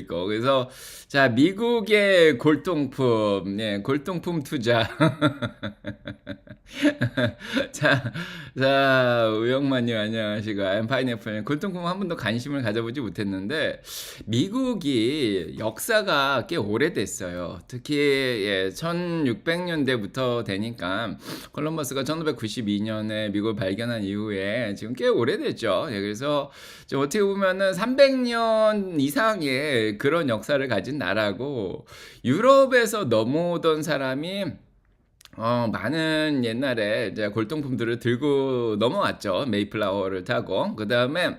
있고. 그래서 자, 미국의 골동품, 골동품 투자. 자, 우영만님 안녕하시고, 파인애플님 골동품 한 번도 관심을 가져보지 못했는데, 미국이 역사가 꽤 오래됐어요. 특히 1600년대부터 되니까 콜럼버스가 1592년에 미국을 발견한 이후에 지금 꽤 오래됐죠. 그래서 어떻게 보면은 300년 이상의 그런 역사를 가진 나라고, 유럽에서 넘어오던 사람이 많은 옛날에 이제 골동품들을 들고 넘어왔죠. 메이플라워를 타고. 그 다음에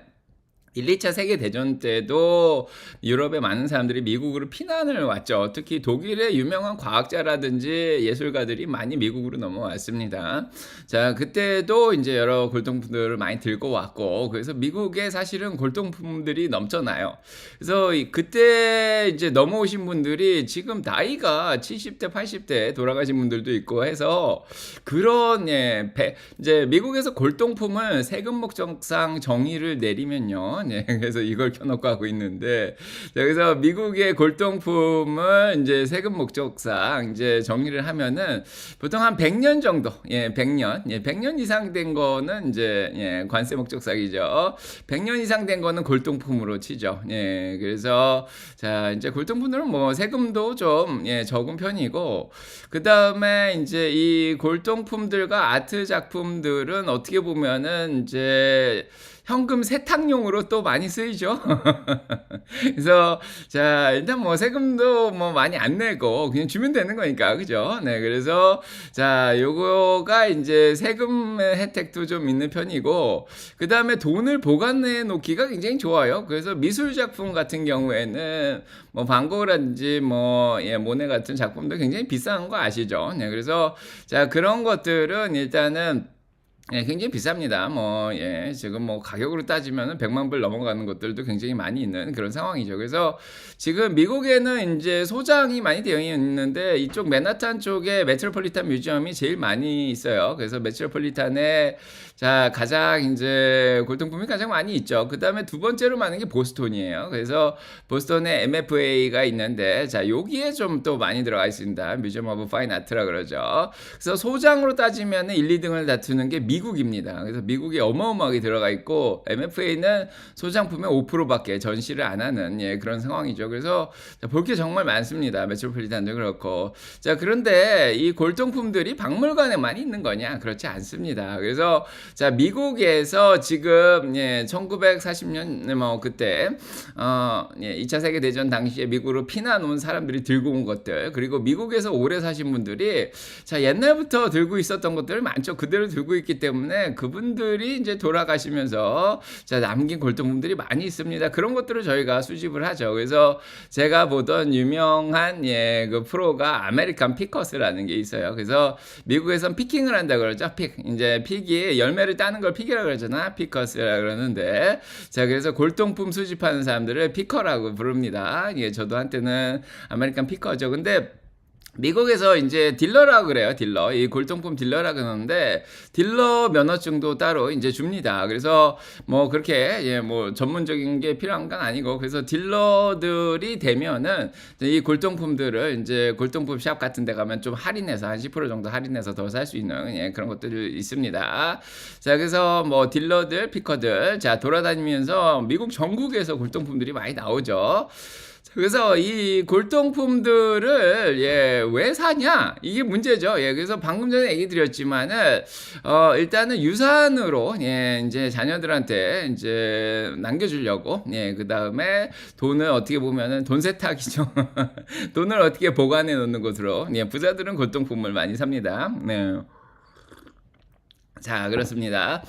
1, 2차 세계대전 때도 유럽의 많은 사람들이 미국으로 피난을 왔죠. 특히 독일의 유명한 과학자라든지 예술가들이 많이 미국으로 넘어왔습니다. 자, 그때도 이제 여러 골동품들을 많이 들고 왔고, 그래서 미국에 사실은 골동품들이 넘쳐나요. 그래서 그때 이제 넘어오신 분들이 지금 나이가 70대, 80대 돌아가신 분들도 있고 해서 그런, 이제 미국에서 골동품을 세금 목적상 정의를 내리면요. 그래서 이걸 켜놓고 하고 있는데, 그래서 미국의 골동품을 이제 세금 목적상 이제 정의를 하면은 보통 한 100년 정도, 100년 이상 된 거는 이제 관세 목적상이죠. 100년 이상 된 거는 골동품으로 치죠. 그래서 자, 이제 골동품들은 뭐 세금도 좀 적은 편이고, 그 다음에 이제 이 골동품들과 아트 작품들은 어떻게 보면은 이제 현금 세탁용으로 또 많이 쓰이죠. 그래서 자, 일단 뭐 세금도 뭐 많이 안 내고 그냥 주면 되는 거니까, 그죠? 그래서 자, 요거가 이제 세금 혜택도 좀 있는 편이고, 그 다음에 돈을 보관해 놓기가 굉장히 좋아요. 그래서 미술 작품 같은 경우에는 뭐 반고라든지 뭐 모네 같은 작품도 굉장히 비싼 거 아시죠? 그래서 자, 그런 것들은 일단은 굉장히 비쌉니다. 지금 뭐 가격으로 따지면 100만 불 넘어가는 것들도 굉장히 많이 있는 그런 상황이죠. 그래서 지금 미국에는 이제 소장이 많이 되어 있는데, 이쪽 맨하탄 쪽에 메트로폴리탄 뮤지엄이 제일 많이 있어요. 그래서 메트로폴리탄에 자, 가장 이제 골동품이 가장 많이 있죠. 그 다음에 두 번째로 많은 게 보스톤이에요. 그래서 보스톤에 MFA가 있는데, 자, 여기에 좀 또 많이 들어가 있습니다. 뮤지엄 오브 파인 아트라 그러죠. 그래서 소장으로 따지면 1, 2등을 다투는 게 미국입니다. 그래서 미국이 어마어마하게 들어가 있고, MFA는 소장품의 5%밖에 전시를 안 하는 그런 상황이죠. 그래서 볼 게 정말 많습니다. 메트로폴리탄도 그렇고. 자, 그런데 이 골동품들이 박물관에 많이 있는 거냐? 그렇지 않습니다. 그래서 자, 미국에서 지금 1940년 뭐 그때 2차 세계 대전 당시에 미국으로 피난 온 사람들이 들고 온 것들, 그리고 미국에서 오래 사신 분들이 자, 옛날부터 들고 있었던 것들을 많죠. 그대로 들고 있기 때문에 그분들이 이제 돌아가시면서 자, 남긴 골동품들이 많이 있습니다. 그런 것들을 저희가 수집을 하죠. 그래서 제가 보던 유명한 그 프로가 아메리칸 피커스라는 게 있어요. 그래서 미국에선 피킹을 한다 그러죠. 이제 픽이 열매를 따는 걸 픽이라고 그러잖아. 피커스라 그러는데, 자, 그래서 골동품 수집하는 사람들을 피커라고 부릅니다. 저도 한때는 아메리칸 피커죠. 근데 미국에서 이제 딜러라고 그래요. 딜러. 이 골동품 딜러라고 그러는데, 딜러 면허증도 따로 이제 줍니다. 그래서 뭐 그렇게 뭐 전문적인 게 필요한 건 아니고, 그래서 딜러들이 되면은 이 골동품들을 이제 골동품 샵 같은 데 가면 좀 할인해서 한 10% 정도 할인해서 더 살 수 있는 그런 것들이 있습니다. 자, 그래서 뭐 딜러들, 피커들 자, 돌아다니면서 미국 전국에서 골동품들이 많이 나오죠. 그래서 이 골동품들을 왜 사냐, 이게 문제죠. 그래서 방금 전에 얘기 드렸지만은 일단은 유산으로 이제 자녀들한테 이제 남겨주려고, 그 다음에 돈을 어떻게 보면은 돈 세탁이죠. 돈을 어떻게 보관해 놓는 것으로 부자들은 골동품을 많이 삽니다. 자, 그렇습니다.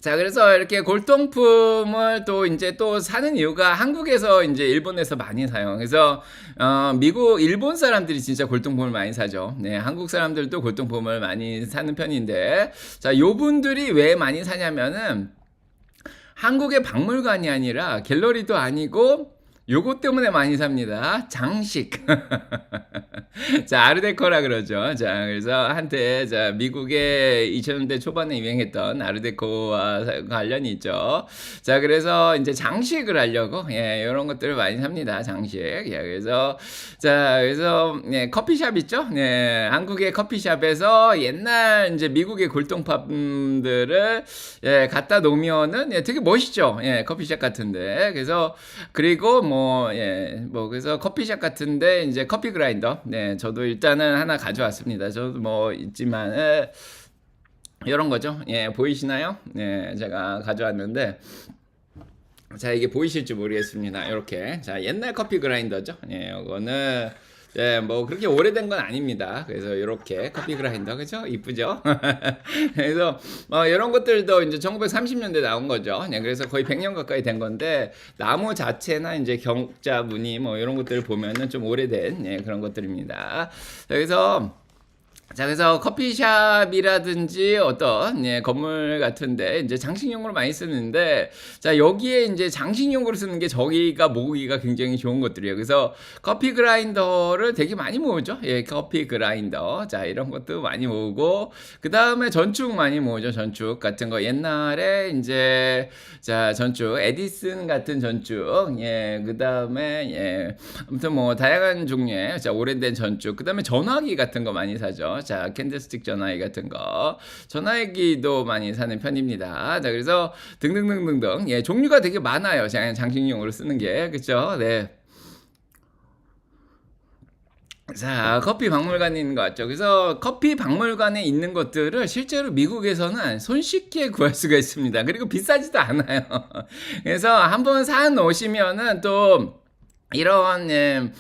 자, 그래서 이렇게 골동품을 또 이제 또 사는 이유가, 한국에서 이제 일본에서 많이 사요. 그래서 미국, 일본 사람들이 진짜 골동품을 많이 사죠. 한국 사람들도 골동품을 많이 사는 편인데, 자, 요 분들이 왜 많이 사냐면은 한국의 박물관이 아니라 갤러리도 아니고 요것 때문에 많이 삽니다. 장식. 자, 아르데코라 그러죠. 자, 그래서 한때 자, 미국의 2000년대 초반에 유행했던 아르데코와 관련이 있죠. 자, 그래서 이제 장식을 하려고 예, 요런 것들을 많이 삽니다. 장식. 예, 그래서 자, 그래서 예, 커피숍 있죠? 예, 한국의 커피숍에서 옛날 이제 미국의 골동품들을 예, 갖다 놓으면은 예, 되게 멋있죠. 예, 커피숍 같은데. 그래서 그리고 뭐 예, 뭐 그래서 커피숍 같은데 이제 커피 그라인더. 네, 저도 일단은 하나 가져왔습니다. 저도 뭐 있지만 이런 거죠. 예, 보이시나요? 네, 제가 가져왔는데 자, 이게 보이실지 모르겠습니다. 이렇게 자, 옛날 커피 그라인더죠. 예, 이거는 예, 뭐 그렇게 오래된 건 아닙니다. 그래서 이렇게 커피 그라인더 그죠? 이쁘죠? 그래서 이런 것들도 이제 1930년대 나온 거죠. 네, 그래서 거의 100년 가까이 된 건데 나무 자체나 이제 경자 무늬 뭐 이런 것들을 보면은 좀 오래된 예, 그런 것들입니다. 그래서 커피숍이라든지 어떤 예, 건물 같은데 이제 장식용으로 많이 쓰는데 자, 여기에 이제 장식용으로 쓰는 게 저기가 모으기가 굉장히 좋은 것들이에요. 그래서 커피 그라인더를 되게 많이 모으죠. 예, 커피 그라인더. 자, 이런 것도 많이 모으고 그다음에 전축 많이 모으죠. 전축 같은 거 옛날에 이제 자, 전축 에디슨 같은 전축. 예, 그다음에 예. 아무튼 뭐 다양한 종류의 자, 오래된 전축. 그다음에 전화기 같은 거 많이 사죠. 자, 캔들스틱 전화기 같은 거. 전화기도 많이 사는 편입니다. 자, 그래서 등등등등등. 예, 종류가 되게 많아요. 장식용으로 쓰는 게. 그쵸? 네. 자, 커피 박물관에 있는 것 같죠. 그래서 커피 박물관에 있는 것들을 실제로 미국에서는 손쉽게 구할 수가 있습니다. 그리고 비싸지도 않아요. 그래서 한번 사 놓으시면은 또 이런 예,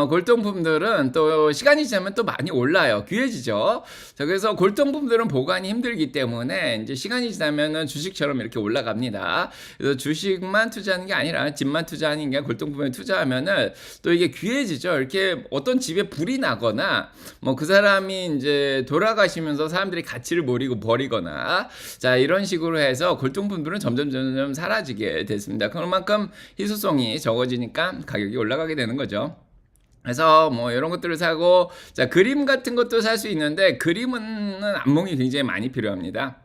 골동품들은 또 시간이 지나면 또 많이 올라요. 귀해지죠. 자, 그래서 골동품들은 보관이 힘들기 때문에 이제 시간이 지나면은 주식처럼 이렇게 올라갑니다. 그래서 주식만 투자하는 게 아니라 집만 투자하는 게 골동품에 투자하면은 또 이게 귀해지죠. 이렇게 어떤 집에 불이 나거나 뭐 그 사람이 이제 돌아가시면서 사람들이 가치를 모르고 버리거나 자, 이런 식으로 해서 골동품들은 점점 사라지게 됐습니다. 그만큼 희소성이 적어지니까 가격이 올라가게 되는 거죠. 그래서 뭐 이런 것들을 사고 자, 그림 같은 것도 살 수 있는데 그림은 안목이 굉장히 많이 필요합니다.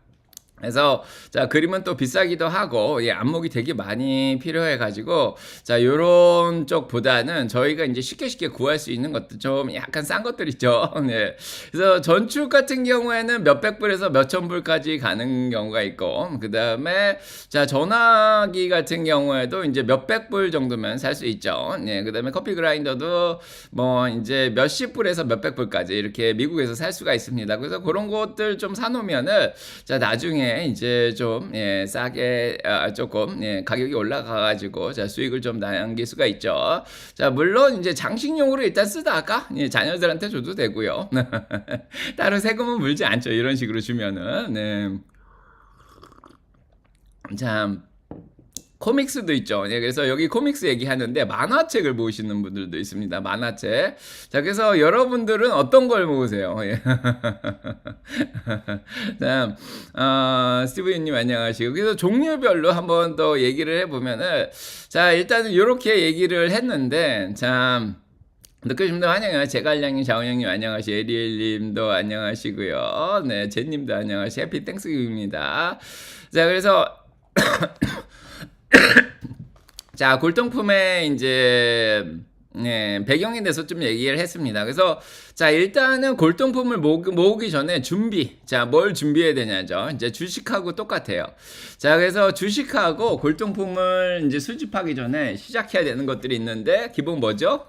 그래서 자, 그림은 또 비싸기도 하고 예, 안목이 되게 많이 필요해 가지고 자, 요런 쪽보다는 저희가 이제 쉽게 구할 수 있는 것도 좀 약간 싼 것들 있죠. 네. 그래서 전축 같은 경우에는 몇백 불에서 몇천 불까지 가는 경우가 있고 그다음에 자, 전화기 같은 경우에도 이제 몇백 불 정도면 살 수 있죠. 네. 그다음에 커피 그라인더도 뭐 이제 몇십 불에서 몇백 불까지 이렇게 미국에서 살 수가 있습니다. 그래서 그런 것들 좀 사놓으면은 자, 나중에 이제 좀 예, 싸게 조금 예, 가격이 올라가가지고 자, 수익을 좀 남길 수가 있죠. 자, 물론 이제 장식용으로 일단 쓰다가 예, 자녀들한테 줘도 되고요. 따로 세금은 물지 않죠. 이런 식으로 주면은 네. 자, 코믹스도 있죠. 네, 그래서 여기 코믹스 얘기하는데 만화책을 모으시는 분들도 있습니다. 만화책. 자, 그래서 여러분들은 어떤 걸 모으세요? 예. 자, 스티브님 안녕하시고. 그래서 종류별로 한번 더 얘기를 해보면은 자, 일단은 이렇게 얘기를 했는데 참. 느껴집니다. 환영해요. 제갈량님, 자원형님 안녕하시고, 에리엘님도 안녕하시고요. 네, 제님도 안녕하시고, 해피 땡스기브입니다. 자, 그래서 자, 골동품의 이제 네, 배경에 대해서 좀 얘기를 했습니다. 그래서 자, 일단은 골동품을 모으기 전에 준비. 자, 뭘 준비해야 되냐죠. 이제 주식하고 똑같아요. 자, 그래서 주식하고 골동품을 이제 수집하기 전에 시작해야 되는 것들이 있는데 기본 뭐죠?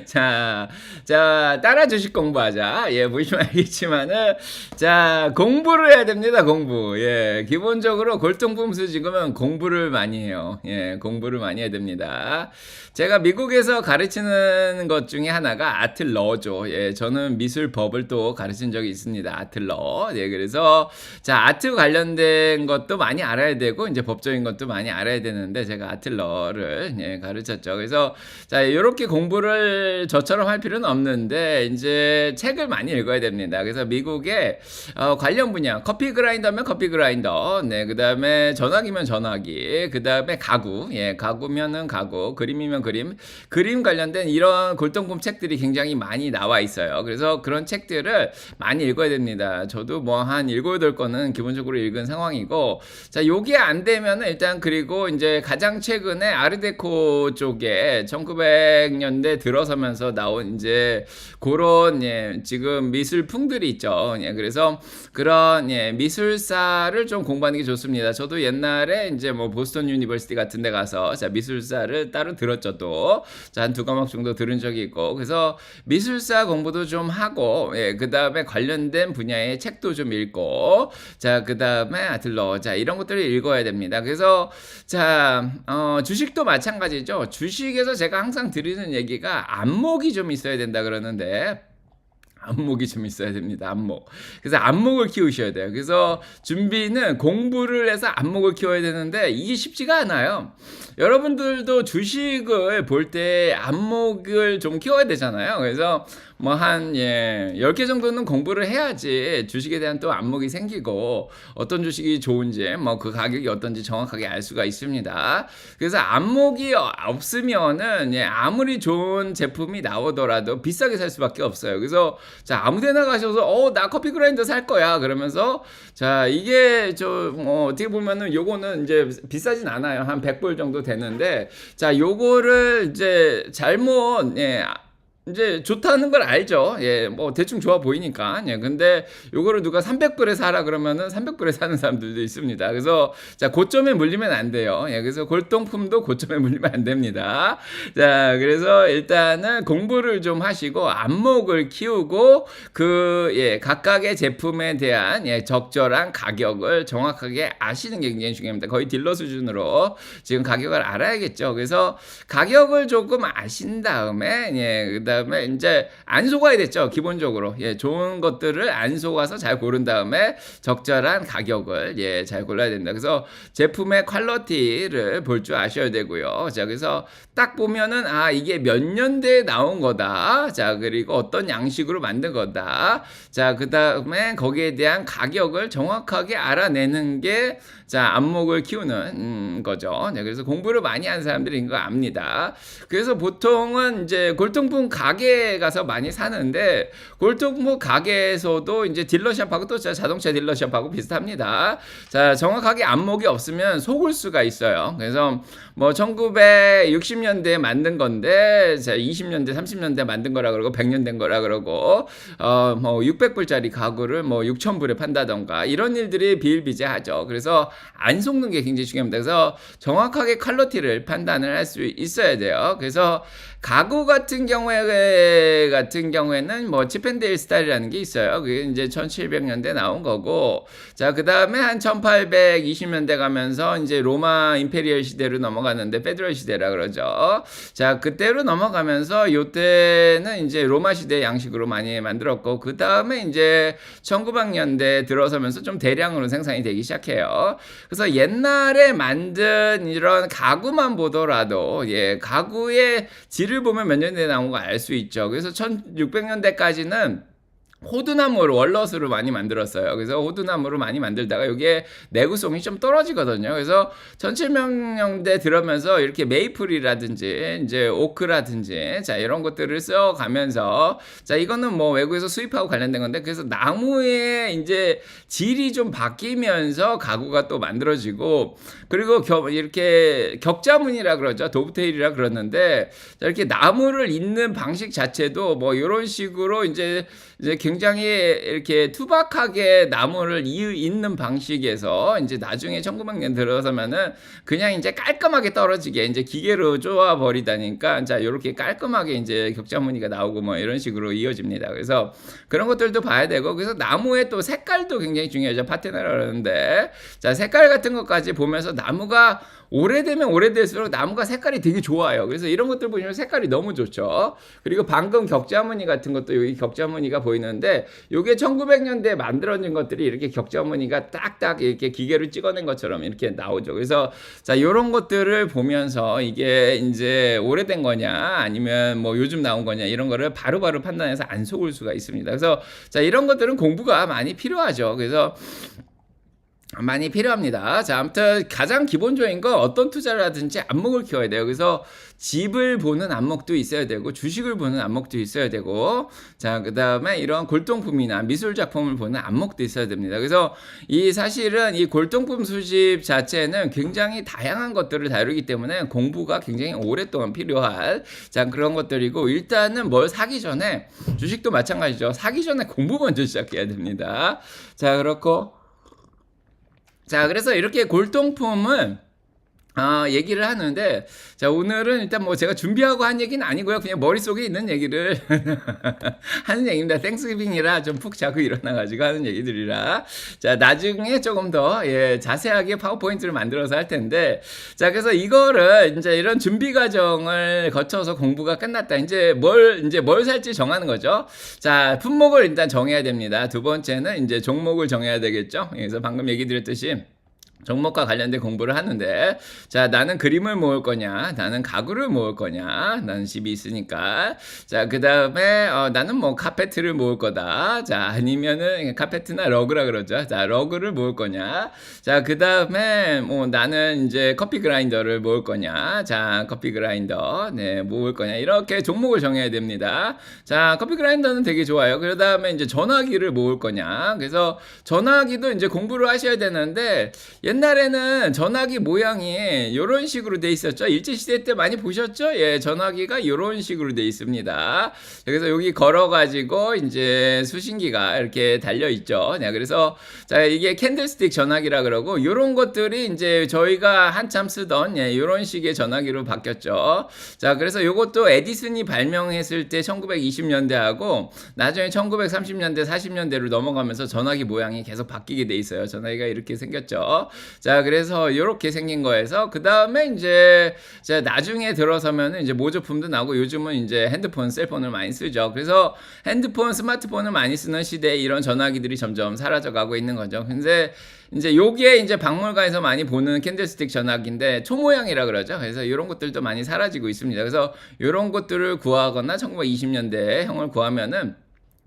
자, 따라 주식 공부하자. 예, 보시면 알겠지만은 자, 공부를 해야 됩니다. 공부. 예, 기본적으로 골동품 수집은 공부를 많이 해요. 예, 공부를 많이 해야 됩니다. 제가 미국에서 가르치는 것 중에 하나가 아트러죠. 예, 저는 미술법을 또 가르친 적이 있습니다. 아트러. 예, 그래서 자, 아트 관련된 것도 많이 알아야 되고 이제 법적인 것도 많이 알아야 되는데 제가 아트러를 예, 가르쳤죠. 그래서 자, 요렇게 공부를 저처럼 할 필요는 없는데 이제 책을 많이 읽어야 됩니다. 그래서 미국의 관련 분야, 커피 그라인더면 커피 그라인더, 네, 그다음에 전화기면 전화기, 그다음에 가구, 예, 가구면은 가구, 그림이면 그림 관련된 이런 골동품 책들이 굉장히 많이 나와 있어요. 그래서 그런 책들을 많이 읽어야 됩니다. 저도 뭐 한 7, 8권은 기본적으로 읽은 상황이고, 자, 요게 안 되면은 일단 그리고 이제 가장 최근에 아르데코 쪽에 1900년대 들어서면서 나온 이제 그런 예, 지금 미술풍들이 있죠. 예, 그래서 그런 예, 미술사를 좀 공부하는 게 좋습니다. 저도 옛날에 이제 뭐 보스턴 유니버시티 같은 데 가서 자, 미술사를 따로 들었죠. 또 자, 한 2과목 정도 들은 적이 있고, 그래서 미술사 공부도 좀 하고, 예, 그 다음에 관련된 분야의 책도 좀 읽고, 자, 그 다음에 아틀러, 자, 이런 것들을 읽어야 됩니다. 그래서 자, 주식도 마찬가지죠. 주식에서 제가 항상 드리는 얘기가 안목이 좀 있어야 된다 그러는데, 안목이 좀 있어야 됩니다. 안목. 그래서 안목을 키우셔야 돼요. 그래서 준비는 공부를 해서 안목을 키워야 되는데 이게 쉽지가 않아요. 여러분들도 주식을 볼 때 안목을 좀 키워야 되잖아요. 그래서 뭐 한 10개 정도는 공부를 해야지 주식에 대한 또 안목이 생기고 어떤 주식이 좋은지 뭐 그 가격이 어떤지 정확하게 알 수가 있습니다. 그래서 안목이 없으면은 아무리 좋은 제품이 나오더라도 비싸게 살 수밖에 없어요. 그래서 자, 아무데나 가셔서 나 커피 그라인더 살 거야 그러면서 자, 이게 뭐 어떻게 보면은 요거는 이제 비싸진 않아요. 한 100불 정도 되는데 자, 요거를 이제 잘못 이제 좋다는 걸 알죠. 예, 뭐 대충 좋아 보이니까. 예, 근데 요거를 누가 300불에 사라 그러면은 300불에 사는 사람들도 있습니다. 그래서 자, 고점에 물리면 안 돼요. 예, 그래서 골동품도 고점에 물리면 안 됩니다. 자, 그래서 일단은 공부를 좀 하시고 안목을 키우고 각각의 제품에 대한 적절한 가격을 정확하게 아시는 게 굉장히 중요합니다. 거의 딜러 수준으로 지금 가격을 알아야겠죠. 그래서 가격을 조금 아신 다음에 그다음에 이제 안 속아야 됐죠. 기본적으로 좋은 것들을 안 속아서 잘 고른 다음에 적절한 가격을 잘 골라야 된다. 그래서 제품의 퀄리티를 볼 줄 아셔야 되고요. 자, 그래서 딱 보면은 이게 몇 년대에 나온 거다. 자, 그리고 어떤 양식으로 만든 거다. 자, 그다음에 거기에 대한 가격을 정확하게 알아내는 게 자, 안목을 키우는 거죠. 그래서 공부를 많이 한 사람들인 거 압니다. 그래서 보통은 이제 골동품 가게에 가서 많이 사는데 골동품 가게에서도 이제 딜러샵하고 또 자동차 딜러샵하고 비슷합니다. 자, 정확하게 안목이 없으면 속을 수가 있어요. 그래서 뭐 1960년대에 만든 건데 자, 20년대 30년대 만든 거라 그러고 100년 된 거라 그러고 뭐 600불짜리 가구를 뭐 6,000불에 판다던가 이런 일들이 비일비재하죠. 그래서 안 속는 게 굉장히 중요합니다. 그래서 정확하게 퀄리티를 판단을 할 수 있어야 돼요. 그래서 가구 같은 경우에는 뭐 칩앤데일 스타일이라는 게 있어요. 그게 이제 1700년대 나온 거고, 자, 그 다음에 한 1820년대 가면서 이제 로마 임페리얼 시대로 넘어갔는데 페드럴 시대라 그러죠. 자, 그때로 넘어가면서 요때는 이제 로마 시대 양식으로 많이 만들었고, 그 다음에 이제 1900년대 들어서면서 좀 대량으로 생산이 되기 시작해요. 그래서 옛날에 만든 이런 가구만 보더라도 가구의 질을 보면 몇 년대에 나온 거 알 수 있죠. 그래서 1600년대까지는 호두나무로 월넛으로 많이 만들었어요. 그래서 호두나무로 많이 만들다가 이게 내구성이 좀 떨어지거든요. 그래서 1700년대 들어면서 이렇게 메이플이라든지 이제 오크라든지 자, 이런 것들을 써가면서 자, 이거는 뭐 외국에서 수입하고 관련된 건데 그래서 나무의 이제 질이 좀 바뀌면서 가구가 또 만들어지고 그리고 이렇게 격자무늬라 그러죠. 도브테일이라 그러는데 자, 이렇게 나무를 잇는 방식 자체도 뭐 이런 식으로 이제 굉장히 이렇게 투박하게 나무를 잇는 방식에서 이제 나중에 1900년 들어서면은 그냥 이제 깔끔하게 떨어지게 이제 기계로 쪼아 버리다니까 자, 요렇게 깔끔하게 이제 격자무늬가 나오고 뭐 이런 식으로 이어집니다. 그래서 그런 것들도 봐야 되고 그래서 나무의 또 색깔도 굉장히 중요하죠. 파테나라 그러는데 자, 색깔 같은 것까지 보면서 나무가 오래되면 오래될수록 나무가 색깔이 되게 좋아요. 그래서 이런 것들 보시면 색깔이 너무 좋죠. 그리고 방금 격자무늬 같은 것도 여기 격자무늬가 보이는데 요게 1900년대에 만들어진 것들이 이렇게 격자무늬가 딱딱 이렇게 기계로 찍어낸 것처럼 이렇게 나오죠. 그래서 자, 요런 것들을 보면서 이게 이제 오래된 거냐 아니면 뭐 요즘 나온 거냐 이런 거를 바로바로 판단해서 안 속을 수가 있습니다. 그래서 자, 이런 것들은 공부가 많이 필요하죠. 그래서 많이 필요합니다. 자, 아무튼 가장 기본적인 건 어떤 투자를 하든지 안목을 키워야 돼요. 그래서 집을 보는 안목도 있어야 되고 주식을 보는 안목도 있어야 되고, 자, 그다음에 이런 골동품이나 미술 작품을 보는 안목도 있어야 됩니다. 그래서 이 사실은 이 골동품 수집 자체는 굉장히 다양한 것들을 다루기 때문에 공부가 굉장히 오랫동안 필요할 자, 그런 것들이고, 일단은 뭘 사기 전에 주식도 마찬가지죠. 사기 전에 공부 먼저 시작해야 됩니다. 자, 그렇고 자, 그래서 이렇게 골동품은 얘기를 하는데, 자, 오늘은 일단 뭐 제가 준비하고 한 얘기는 아니고요. 그냥 머릿속에 있는 얘기를 하는 얘기입니다. 땡스기빙이라 좀 푹 자고 일어나가지고 하는 얘기들이라. 자, 나중에 조금 더, 자세하게 파워포인트를 만들어서 할 텐데, 자, 그래서 이거를 이제 이런 준비 과정을 거쳐서 공부가 끝났다. 이제 뭘 살지 정하는 거죠. 자, 품목을 일단 정해야 됩니다. 두 번째는 이제 종목을 정해야 되겠죠. 그래서 방금 얘기 드렸듯이, 종목과 관련된 공부를 하는데, 자, 나는 그림을 모을 거냐, 나는 가구를 모을 거냐, 나는 집이 있으니까, 자, 그 다음에 나는 뭐 카페트를 모을 거다, 자, 아니면은 카페트나 러그라 그러죠. 자, 러그를 모을 거냐, 자, 그 다음에 뭐 나는 이제 커피 그라인더를 모을 거냐, 자, 커피 그라인더 모을 거냐, 이렇게 종목을 정해야 됩니다. 자, 커피 그라인더는 되게 좋아요. 그 다음에 이제 전화기를 모을 거냐, 그래서 전화기도 이제 공부를 하셔야 되는데, 옛날에는 전화기 모양이 이런 식으로 돼 있었죠. 일제시대 때 많이 보셨죠? 예, 전화기가 이런 식으로 돼 있습니다. 그래서 여기 걸어가지고 이제 수신기가 이렇게 달려 있죠. 네, 그래서 자, 이게 캔들스틱 전화기라 그러고, 이런 것들이 이제 저희가 한참 쓰던 이런 식의 전화기로 바뀌었죠. 자, 그래서 이것도 에디슨이 발명했을 때 1920년대하고 나중에 1930년대, 40년대로 넘어가면서 전화기 모양이 계속 바뀌게 돼 있어요. 전화기가 이렇게 생겼죠. 자, 그래서 이렇게 생긴 거에서 그 다음에 이제 나중에 들어서면은 이제 모조품도 나오고, 요즘은 이제 핸드폰, 셀폰을 많이 쓰죠. 그래서 핸드폰, 스마트폰을 많이 쓰는 시대에 이런 전화기들이 점점 사라져가고 있는 거죠. 근데 이제 요게 이제 박물관에서 많이 보는 캔들스틱 전화기인데 초 모양이라 그러죠. 그래서 이런 것들도 많이 사라지고 있습니다. 그래서 이런 것들을 구하거나 1920년대에 형을 구하면은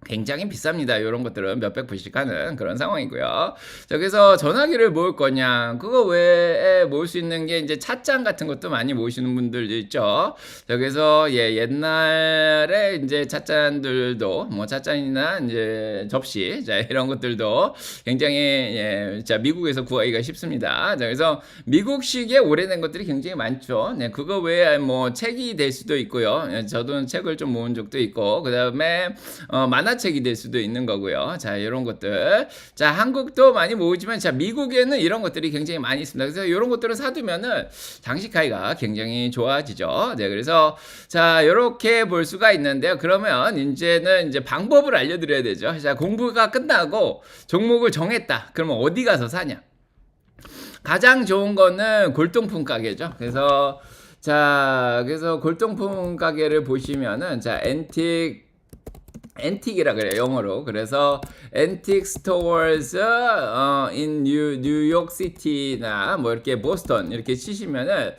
굉장히 비쌉니다. 이런 것들은 몇백 불씩 하는 그런 상황이고요. 자, 그래서 전화기를 모을 거냐, 그거 외에 모을 수 있는 게 이제 찻잔 같은 것도 많이 모으시는 분들 있죠. 자, 그래서 옛날에 이제 찻잔들도 뭐 찻잔이나 이제 접시, 자, 이런 것들도 굉장히 자, 미국에서 구하기가 쉽습니다. 자, 그래서 미국식의 오래된 것들이 굉장히 많죠. 네, 그거 외에 뭐 책이 될 수도 있고요. 저도 책을 좀 모은 적도 있고, 그다음에 만화책이 될 수도 있는 거고요. 자, 이런 것들. 자, 한국도 많이 모으지만, 자, 미국에는 이런 것들이 굉장히 많이 있습니다. 그래서 이런 것들을 사두면은 장식하기가 굉장히 좋아지죠. 네, 그래서 자, 이렇게 볼 수가 있는데요. 그러면 이제는 이제 방법을 알려드려야 되죠. 자, 공부가 끝나고 종목을 정했다. 그러면 어디 가서 사냐? 가장 좋은 거는 골동품 가게죠. 그래서 자, 그래서 골동품 가게를 보시면은, 자, 앤틱이라 그래요, 영어로. 그래서 앤틱 스토어즈 in 뉴욕 시티나 뭐 이렇게 보스턴 이렇게 치시면은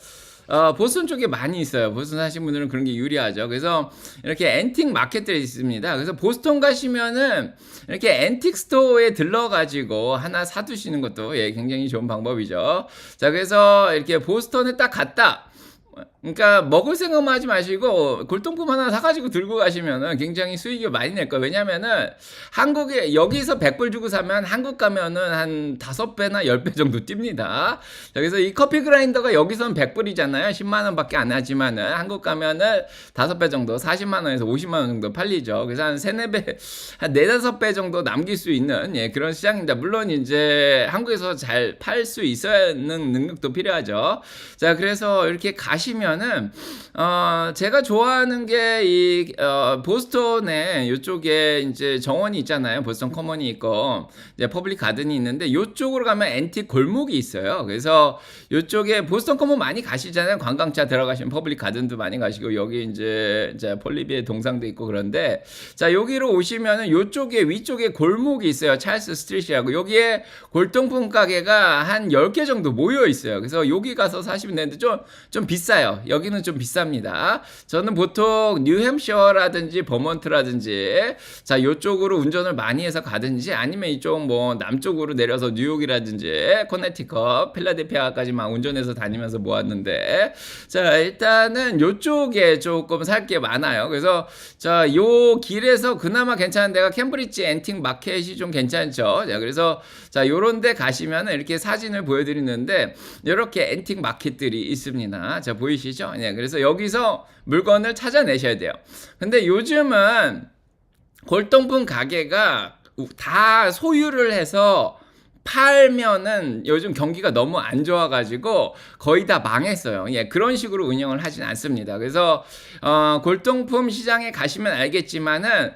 보스턴 쪽에 많이 있어요. 보스턴 사신 분들은 그런 게 유리하죠. 그래서 이렇게 앤틱 마켓들이 있습니다. 그래서 보스턴 가시면은 이렇게 앤틱 스토어에 들러가지고 하나 사두시는 것도 굉장히 좋은 방법이죠. 자, 그래서 이렇게 보스턴에 딱 갔다. 그러니까 먹을 생각만 하지 마시고 골동품 하나 사가지고 들고 가시면은 굉장히 수익이 많이 낼 거예요. 왜냐면은 한국에 여기서 100불 주고 사면 한국 가면은 한 5배나 10배 정도 뛵니다. 그래서 이 커피 그라인더가 여기서는 100불이잖아요. 10만 원밖에 안 하지만은 한국 가면은 5배 정도, 40만 원에서 50만 원 정도 팔리죠. 그래서 한 3, 4배, 한 4, 5배 정도 남길 수 있는 그런 시장입니다. 물론 이제 한국에서 잘 팔 수 있어야 하는 능력도 필요하죠. 자, 그래서 이렇게 가시면 가시면은 제가 좋아하는 게 이 보스턴에 요쪽에 인제 정원이 있잖아요. 보스턴 커먼이 있고 이제 퍼블릭 가든이 있는데 요쪽으로 가면 앤틱 골목이 있어요. 그래서 요쪽에 보스턴 커먼 많이 가시잖아요. 관광차 들어가시면 퍼블릭 가든도 많이 가시고 여기 인제 폴리비의 동상도 있고 그런데 자 여기로 오시면은 요쪽에 위쪽에 골목이 있어요. 찰스 스트리트라고 여기에 골동품 가게가 한 10개 정도 모여 있어요. 그래서 여기 가서 사시면 되는데 좀 비싸요. 여기는 좀 비쌉니다. 저는 보통 뉴햄셔라든지 버몬트라든지 자 요쪽으로 운전을 많이 해서 가든지 아니면 이쪽 뭐 남쪽으로 내려서 뉴욕이라든지 코네티컷 필라델피아까지만 운전해서 다니면서 모았는데 자 일단은 요쪽에 조금 살 게 많아요. 그래서 자 요 길에서 그나마 괜찮은 데가 캠브리지 앤틱 마켓이 좀 괜찮죠. 자 그래서 자 요런 데 가시면 이렇게 사진을 보여드리는데 이렇게 앤틱 마켓들이 있습니다. 자 보이시죠? 네, 그래서 여기서 물건을 찾아내셔야 돼요. 근데 요즘은 골동품 가게가 다 소유를 해서 팔면은 요즘 경기가 너무 안 좋아가지고 거의 다 망했어요. 예, 그런 식으로 운영을 하진 않습니다. 그래서 골동품 시장에 가시면 알겠지만은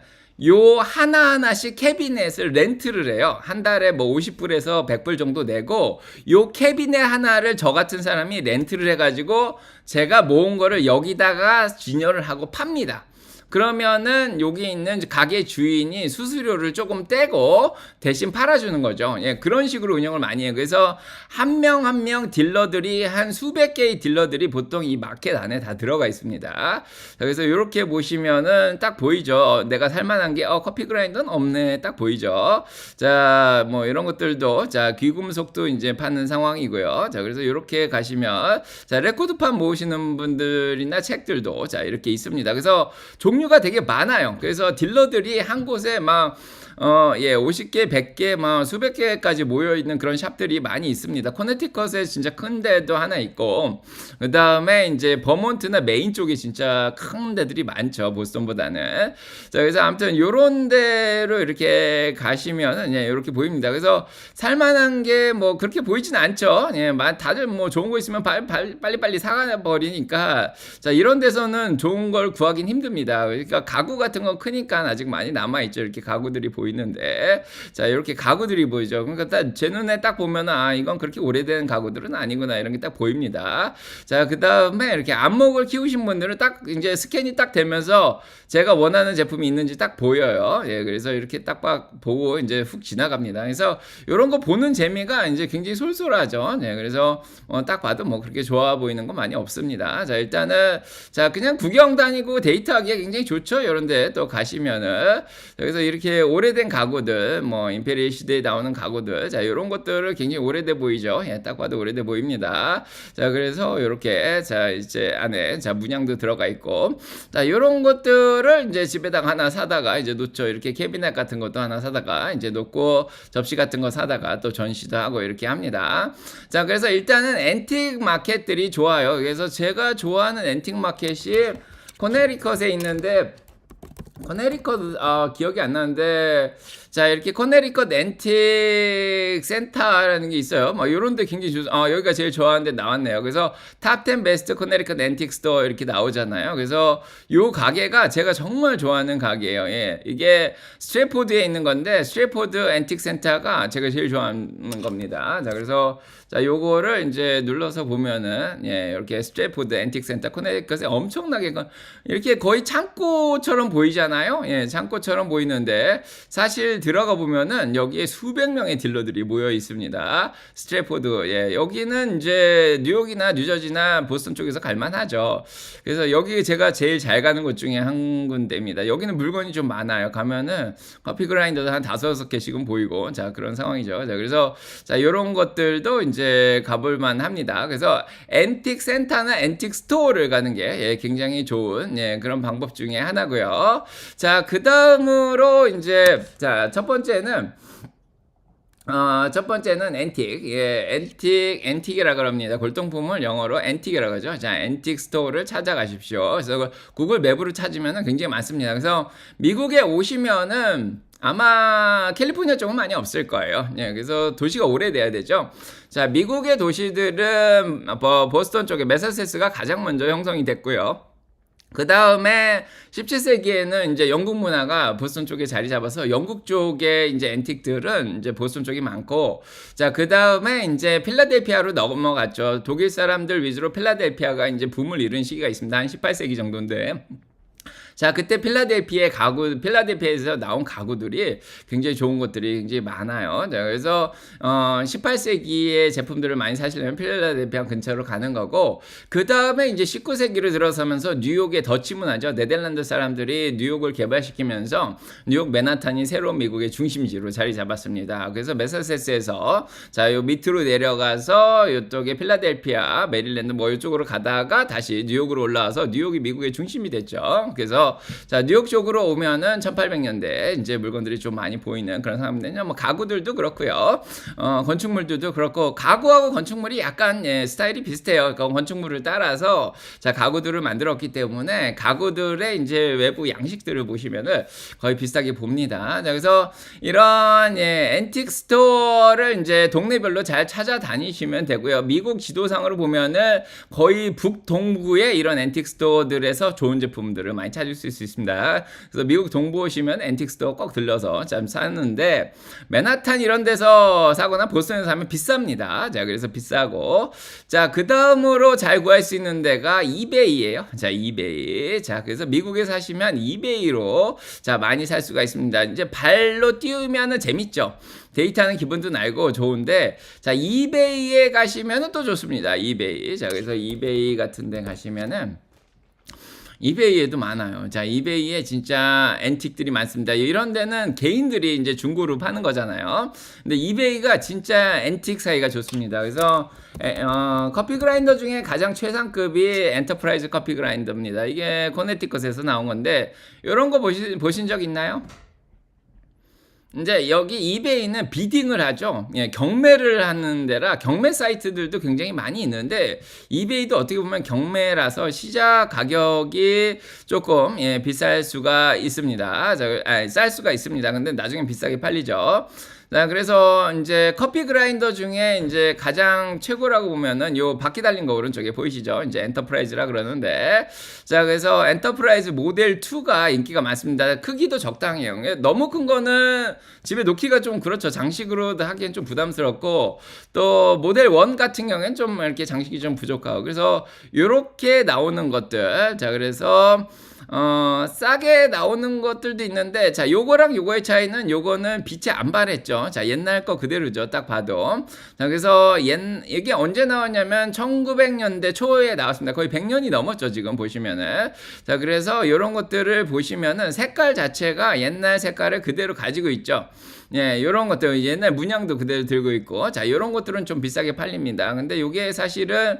요 하나하나씩 캐비넷을 렌트를 해요. 한 달에 뭐 50불에서 100불 정도 내고 요 캐비넷 하나를 저 같은 사람이 렌트를 해가지고 제가 모은 거를 여기다가 진열을 하고 팝니다. 그러면은 여기 있는 가게 주인이 수수료를 조금 떼고 대신 팔아주는 거죠. 예, 그런 식으로 운영을 많이 해요. 그래서 한 명 한 명 딜러들이 한 수백 개의 딜러들이 보통 이 마켓 안에 다 들어가 있습니다. 자, 그래서 이렇게 보시면은 딱 보이죠. 내가 살만한 게 커피 그라인더는 없네. 딱 보이죠. 자, 뭐 이런 것들도 자 귀금속도 이제 파는 상황이고요. 자, 그래서 이렇게 가시면 자 레코드판 모으시는 분들이나 책들도 자 이렇게 있습니다. 그래서 종류가 되게 많아요. 그래서 딜러들이 한 곳에 막 50개, 100개, 막 수백 개까지 모여 있는 그런 샵들이 많이 있습니다. 코네티컷에 진짜 큰 데도 하나 있고, 그 다음에 이제 버몬트나 메인 쪽에 진짜 큰 데들이 많죠. 보스턴보다는. 자, 그래서 아무튼 요런 데로 이렇게 가시면은 이렇게 보입니다. 그래서 살만한 게 뭐 그렇게 보이진 않죠. 예, 다들 뭐 좋은 거 있으면 빨리빨리 사가버리니까 자, 이런 데서는 좋은 걸 구하긴 힘듭니다. 그러니까 가구 같은 건 크니까 아직 많이 남아있죠. 이렇게 가구들이 보이는데 자 이렇게 가구들이 보이죠. 그러니까 딱 제 눈에 딱 보면 이건 그렇게 오래된 가구들은 아니구나 이런 게 딱 보입니다. 자 그 다음에 이렇게 안목을 키우신 분들은 딱 이제 스캔이 딱 되면서 제가 원하는 제품이 있는지 딱 보여요. 예, 그래서 이렇게 딱 보고 이제 훅 지나갑니다. 그래서 이런 거 보는 재미가 이제 굉장히 솔솔하죠. 네, 그래서 딱 봐도 뭐 그렇게 좋아 보이는 건 많이 없습니다. 자 일단은 자 그냥 구경 다니고 데이트하기가 굉장히 좋죠. 이런데 또 가시면은 그래서 이렇게 오래된 가구들 뭐 임페리얼 시대에 나오는 가구들 자 이런 것들을 굉장히 오래돼 보이죠. 예, 딱 봐도 오래돼 보입니다. 자 그래서 이렇게 자 이제 안에 자 문양도 들어가 있고 자 이런 것들을 이제 집에다가 하나 사다가 이제 놓죠. 이렇게 캐비넷 같은 것도 하나 사다가 이제 놓고 접시 같은 거 사다가 또 전시도 하고 이렇게 합니다. 자 그래서 일단은 앤틱 마켓들이 좋아요. 그래서 제가 좋아하는 앤틱 마켓이 코네리컷에 있는데 코네리컷 기억이 안 나는데 자 이렇게 코네리컷 앤틱 센터라는 게 있어요. 뭐 이런 데 굉장히 여기가 제일 좋아하는 데 나왔네요. 그래서 탑 10 베스트 코네리컷 앤틱 스토어 이렇게 나오잖아요. 그래서 요 가게가 제가 정말 좋아하는 가게예요. 예. 이게 스트래포드에 있는 건데 스트래포드 앤틱 센터가 제가 제일 좋아하는 겁니다. 자 그래서 자 요거를 이제 눌러서 보면은 예 이렇게 스트래포드 앤틱 센터 코네리컷에 엄청나게 이렇게 거의 창고처럼 보이잖아요. 예 창고처럼 보이는데 사실 들어가 보면은 여기에 수백 명의 딜러들이 모여 있습니다. 스트래포드 예 여기는 이제 뉴욕이나 뉴저지나 보스턴 쪽에서 갈만하죠. 그래서 여기 제가 제일 잘 가는 곳 중에 한 군데입니다. 여기는 물건이 좀 많아요. 가면은 커피 그라인더도 한 5-6개씩은 보이고 자 그런 상황이죠. 자 그래서 자 이런 것들도 이제 가볼만 합니다. 그래서 앤틱 센터나 앤틱 스토어를 가는 게 예, 굉장히 좋은 예, 그런 방법 중에 하나고요. 자 그 다음으로 이제 자 첫 번째는 첫 번째는 앤틱. 예, 앤틱이라 그럽니다. 골동품을 영어로 앤틱이라고 하죠. 자, 앤틱 스토어를 찾아가십시오. 그래서 구글 맵으로 찾으면 굉장히 많습니다. 그래서 미국에 오시면은 아마 캘리포니아 쪽은 많이 없을 거예요. 예, 그래서 도시가 오래돼야 되죠. 자, 미국의 도시들은 보스턴 쪽에 매사추세츠가 가장 먼저 형성이 됐고요. 그 다음에 17세기에는 이제 영국 문화가 보스턴 쪽에 자리 잡아서 영국 쪽에 이제 앤틱들은 이제 보스턴 쪽이 많고, 자, 그 다음에 이제 필라델피아로 넘어갔죠. 독일 사람들 위주로 필라델피아가 이제 붐을 이룬 시기가 있습니다. 한 18세기 정도인데. 자, 그때 필라델피아에서 나온 가구들이 굉장히 좋은 것들이 굉장히 많아요. 자, 그래서 18세기의 제품들을 많이 사시려면 필라델피아 근처로 가는 거고, 그 다음에 이제 19세기로 들어서면서 뉴욕의 더치 문화죠. 네덜란드 사람들이 뉴욕을 개발시키면서 뉴욕 맨하탄이 새로운 미국의 중심지로 자리 잡았습니다. 그래서 매사추세츠에서 자, 요 밑으로 내려가서 이쪽에 필라델피아, 메릴랜드 뭐 이쪽으로 가다가 다시 뉴욕으로 올라와서 뉴욕이 미국의 중심이 됐죠. 그래서 자, 뉴욕 쪽으로 오면은 1800년대 이제 물건들이 좀 많이 보이는 그런 상황인데요. 뭐 가구들도 그렇고요. 건축물들도 그렇고, 가구하고 건축물이 약간 스타일이 비슷해요. 그러니까 건축물을 따라서 자, 가구들을 만들었기 때문에 가구들의 이제 외부 양식들을 보시면은 거의 비슷하게 봅니다. 자, 그래서 이런 앤틱 스토어를 이제 동네별로 잘 찾아다니시면 되고요. 미국 지도상으로 보면은 거의 북동부에 이런 앤틱 스토어들에서 좋은 제품들을 많이 찾을 수 있습니다. 그래서 미국 동부 오시면 앤틱 스토어 꼭 들러서 참 사는데, 맨하탄 이런 데서 사거나 보스턴에서 사면 비쌉니다. 자, 그래서 비싸고, 자, 그 다음으로 잘 구할 수 있는 데가 이베이예요. 자, 이베이. 자, 그래서 미국에 사시면 이베이로 자, 많이 살 수가 있습니다. 이제 발로 띄우면은 재밌죠. 데이트하는 기분도 날고 좋은데, 자, 이베이에 가시면은 또 좋습니다. 이베이. 자, 그래서 이베이 같은 데 가시면은 이베이에도 많아요. 자, 이베이에 진짜 앤틱들이 많습니다. 이런 데는 개인들이 이제 중고로 파는 거잖아요. 근데 이베이가 진짜 앤틱 사이가 좋습니다. 그래서 커피 그라인더 중에 가장 최상급이 엔터프라이즈 커피 그라인더입니다. 이게 코네티컷에서 나온 건데, 이런 거 보신 적 있나요? 이제 여기 이베이는 비딩을 하죠. 예, 경매를 하는 데라 경매 사이트들도 굉장히 많이 있는데, 이베이도 어떻게 보면 경매라서 시작 가격이 조금 비쌀 수가 있습니다. 쌀 수가 있습니다. 근데 나중에 비싸게 팔리죠. 자, 그래서 이제 커피 그라인더 중에 이제 가장 최고라고 보면은 요 바퀴 달린 거 오른쪽에 보이시죠? 이제 엔터프라이즈라 그러는데, 자, 그래서 엔터프라이즈 모델 2가 인기가 많습니다. 크기도 적당해요. 너무 큰 거는 집에 놓기가 좀 그렇죠. 장식으로 하기엔 좀 부담스럽고, 또 모델 1 같은 경우에는 좀 이렇게 장식이 좀 부족하고, 그래서 요렇게 나오는 것들. 자, 그래서 싸게 나오는 것들도 있는데, 자, 요거랑 요거의 차이는, 요거는 빛에 안 반했죠. 자, 옛날 거 그대로죠. 딱 봐도. 자, 그래서 이게 언제 나왔냐면 1900년대 초에 나왔습니다. 거의 100년이 넘었죠, 지금 보시면은. 자, 그래서 요런 것들을 보시면은 색깔 자체가 옛날 색깔을 그대로 가지고 있죠. 예, 요런 것들, 옛날 문양도 그대로 들고 있고, 자, 요런 것들은 좀 비싸게 팔립니다. 근데 요게 사실은,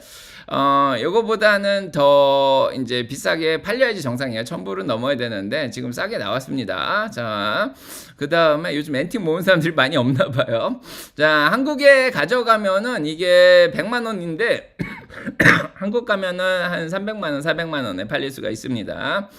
요거보다는 더 이제 비싸게 팔려야지 정상이에요. 1000불은 넘어야 되는데, 지금 싸게 나왔습니다. 자, 그 다음에 요즘 앤틱 모으는 사람들이 많이 없나 봐요. 자, 한국에 가져가면은 이게 100만원인데, 한국 가면은 한 300만원, 400만원에 팔릴 수가 있습니다.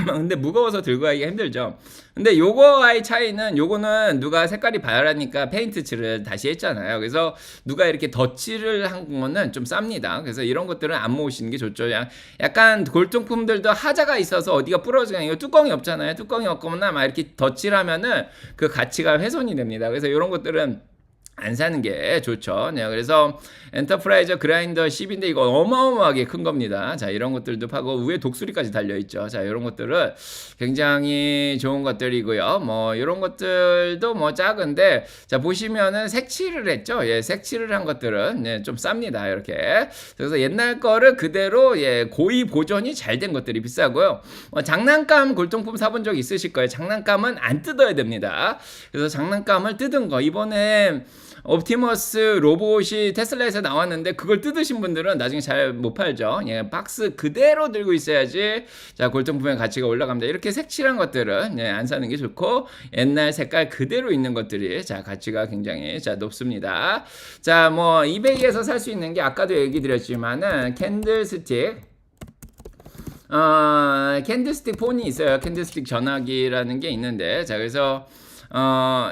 근데 무거워서 들고 가기가 힘들죠. 근데 요거와의 차이는, 요거는 누가 색깔이 바라니까 페인트 칠을 다시 했잖아요. 그래서 누가 이렇게 덧칠을 한 거는 좀 쌉니다. 그래서 이런 것들은 안 모으시는 게 좋죠. 약간 골동품들도 하자가 있어서 어디가 부러지거나, 이거 뚜껑이 없잖아요. 뚜껑이 없거나 막 이렇게 덧칠하면은 그 가치가 훼손이 됩니다. 그래서 이런 것들은 안 사는 게 좋죠. 네, 그래서 엔터프라이저 그라인더 10인데 이거 어마어마하게 큰 겁니다. 자, 이런 것들도 파고 위에 독수리까지 달려 있죠. 자, 이런 것들은 굉장히 좋은 것들이고요. 뭐 이런 것들도 뭐 작은데, 자, 보시면은 색칠을 했죠. 예, 색칠을 한 것들은 좀 쌉니다. 이렇게. 그래서 옛날 거를 그대로 고의 보존이 잘 된 것들이 비싸고요. 장난감 골동품 사본 적 있으실 거예요. 장난감은 안 뜯어야 됩니다. 그래서 장난감을 뜯은 거, 이번에 옵티머스 로봇이 테슬라에서 나왔는데 그걸 뜯으신 분들은 나중에 잘 못 팔죠. 예, 박스 그대로 들고 있어야지 자 골동품의 가치가 올라갑니다. 이렇게 색칠한 것들은 예, 안 사는 게 좋고 옛날 색깔 그대로 있는 것들이 자 가치가 굉장히 자 높습니다. 자 뭐 이베이에서 살 수 있는 게 아까도 얘기 드렸지만은 캔들스틱 캔들스틱 폰이 있어요. 캔들스틱 전화기라는 게 있는데 자 그래서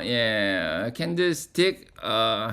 예, 캔들스틱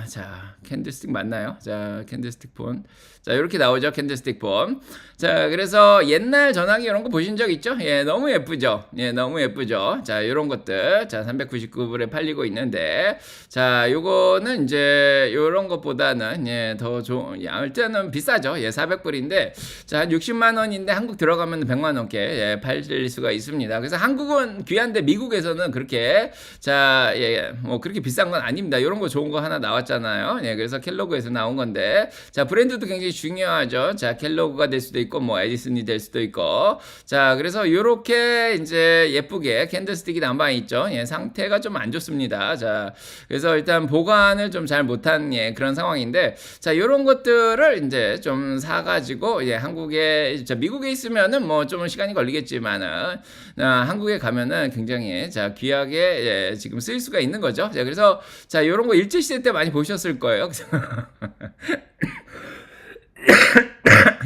자 캔들스틱 맞나요? 자 캔들스틱 폰 자 이렇게 나오죠. 캔들스틱 폰 자 그래서 옛날 전화기 이런 거 보신 적 있죠? 예 너무 예쁘죠. 예 너무 예쁘죠. 자 이런 것들 자 399불에 팔리고 있는데 자 요거는 이제 요런 것보다는 예 더 좋은 일단은 비싸죠. 예 400불인데 자 한 60만 원인데 한국 들어가면 100만 넘게 예, 팔릴 수가 있습니다. 그래서 한국은 귀한데 미국에서는 그렇게 자 예 뭐 그렇게 비싼 건 아닙니다. 요런 거 좋은 거 하나 나왔잖아요. 예 그래서 켈로그에서 나온 건데 자 브랜드도 굉장히 중요하죠. 자 켈로그가 될 수도 있고 뭐 에디슨이 될 수도 있고 자 그래서 요렇게 이제 예쁘게 캔들스틱이 남아 있죠. 예 상태가 좀 안 좋습니다. 자 그래서 일단 보관을 좀 잘 못한 예 그런 상황인데 자 요런 것들을 이제 좀 사가지고 예 한국에 자 미국에 있으면은 뭐 좀 시간이 걸리겠지만은 한국에 가면은 굉장히 자 귀하게 예, 지금 쓰일 수가 있는 거죠. 자 그래서 자 요런 거 일제시대 때 많이 보셨을 거예요.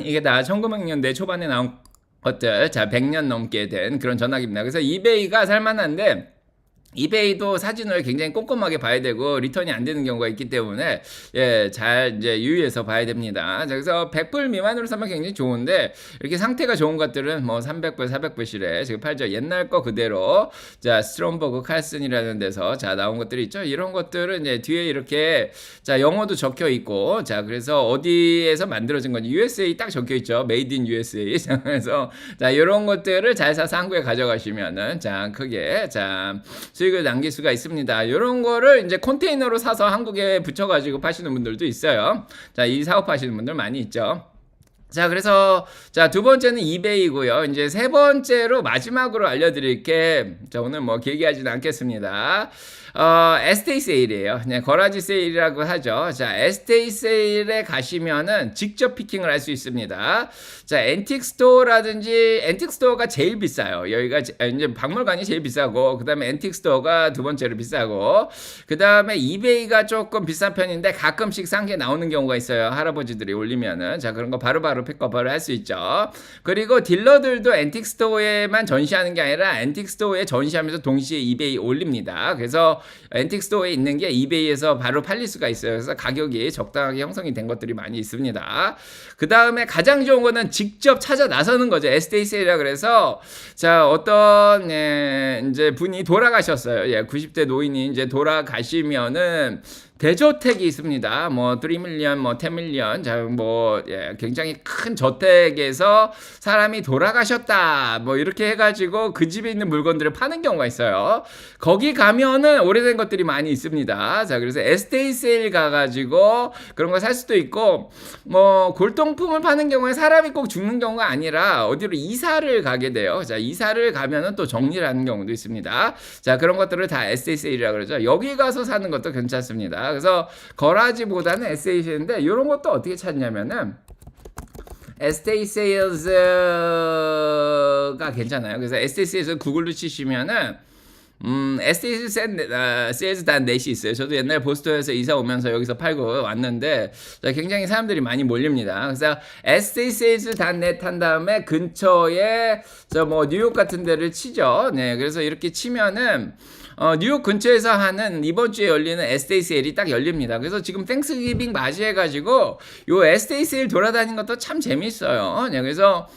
이게 다 1900년대 초반에 나온 것들 자 100년 넘게 된 그런 전화기입니다. 그래서 이베이가 살만한데 이베이도 사진을 굉장히 꼼꼼하게 봐야 되고 리턴이 안 되는 경우가 있기 때문에 예, 잘 이제 유의해서 봐야 됩니다. 자, 그래서 100불 미만으로 사면 굉장히 좋은데 이렇게 상태가 좋은 것들은 뭐 300불, 400불씩에 지금 팔죠. 옛날 거 그대로 자 스트롬버그 칼슨이라는 데서 자 나온 것들이 있죠. 이런 것들은 이제 뒤에 이렇게 자 영어도 적혀 있고 자 그래서 어디에서 만들어진 건지 USA 딱 적혀 있죠. Made in USA. 그래서 자 이런 것들을 잘 사서 한국에 가져가시면은 자 크게 자 수익을 남길 수가 있습니다. 이런 거를 이제 컨테이너로 사서 한국에 붙여가지고 파시는 분들도 있어요. 자, 이 사업하시는 분들 많이 있죠. 자, 그래서, 자, 두 번째는 이베이고요. 이제 세 번째로 마지막으로 알려드릴 게, 자, 오늘 뭐 길게 하지는 않겠습니다. 에스테이 세일이에요. 네, 거라지 세일이라고 하죠. 자, 에스테이 세일에 가시면은 직접 피킹을 할 수 있습니다. 자, 앤틱 스토어라든지, 앤틱 스토어가 제일 비싸요. 여기가 이제 박물관이 제일 비싸고, 그 다음에 앤틱 스토어가 두 번째로 비싸고, 그 다음에 이베이가 조금 비싼 편인데 가끔씩 싼 게 나오는 경우가 있어요. 할아버지들이 올리면은. 자, 그런 거 바로바로 픽업을 할 수 있죠. 그리고 딜러들도 앤틱 스토어에만 전시하는 게 아니라 앤틱 스토어에 전시하면서 동시에 이베이 올립니다. 그래서 앤틱 스토어에 있는 게 이베이에서 바로 팔릴 수가 있어요. 그래서 가격이 적당하게 형성이 된 것들이 많이 있습니다. 그 다음에 가장 좋은 거는 직접 찾아 나서는 거죠. 에스테이 세일이라 그래서 자 어떤 예, 이제 분이 돌아가셨어요. 예, 90대 노인이 이제 돌아가시면은 대저택이 있습니다. 뭐 3밀리언, 뭐 10밀리언, 자 뭐 예, 굉장히 큰 저택에서 사람이 돌아가셨다. 뭐 이렇게 해가지고 그 집에 있는 물건들을 파는 경우가 있어요. 거기 가면은 오래된 것들이 많이 있습니다. 자 그래서 에스테이 세일 가가지고 그런 거 살 수도 있고 뭐 골동품을 파는 경우에 사람이 꼭 죽는 경우가 아니라 어디로 이사를 가게 돼요. 자 이사를 가면은 또 정리를 하는 경우도 있습니다. 자 그런 것들을 다 에스테이 세일이라고 그러죠. 여기 가서 사는 것도 괜찮습니다. 그래서 거라지보다는 에스테이 세일인데 이런 것도 어떻게 찾냐면은 에스테이 세일즈가 괜찮아요. 그래서 에스테이 세일즈 구글로 치시면은 에스테이 세일즈.net이 있어요. 저도 옛날 보스턴에서 이사 오면서 여기서 팔고 왔는데 굉장히 사람들이 많이 몰립니다. 그래서 에스테이 세일즈.net 한 다음에 근처에 저 뭐 뉴욕 같은 데를 치죠. 네, 그래서 이렇게 치면은 뉴욕 근처에서 하는 이번 주에 열리는 에스테이 세일이 딱 열립니다. 그래서 지금 땡스기빙 맞이해가지고 요 에스테이 세일 돌아다니는 것도 참 재밌어요. 네, 그래서